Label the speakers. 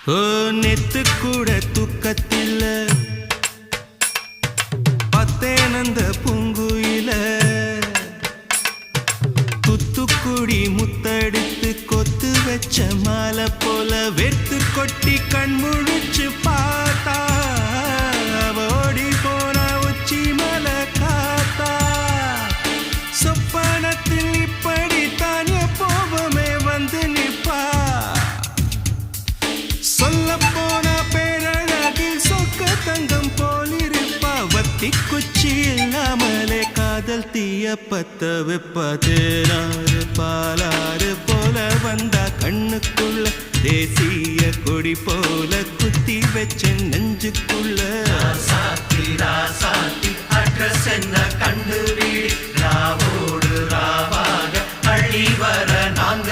Speaker 1: ஓ நெத்து கூட தூக்கத்தில்ல பத்தேனந்த பூங்குயில துத்துக்குடி முத்தடித்து கொத்து வச்ச மாலை போல வெத்து கொட்டி கண் முழிச்சு பார்த்தா ஓடி போன உச்சி மலை காத்தா சொப்பனத்தில் இப்படி தானே போவமே வந்து நிப்பா சொல்ல போன பேரழகில் சொக்க தங்கம் போலிருப்பா வத்தி குச்சி இல்லாமலே காதல் தீய பத்த வெப்ப தேனாறு பாலாறு போல வந்தா கண்ணுக்குள்ள தேசிய கொடி போல குத்தி வச்ச நெஞ்சுக்குள்ள
Speaker 2: ராசாத்தி அட்ரஸ் என்ன கண்டுபிடி ராவோடு ராவாக அள்ளி வர நாங்க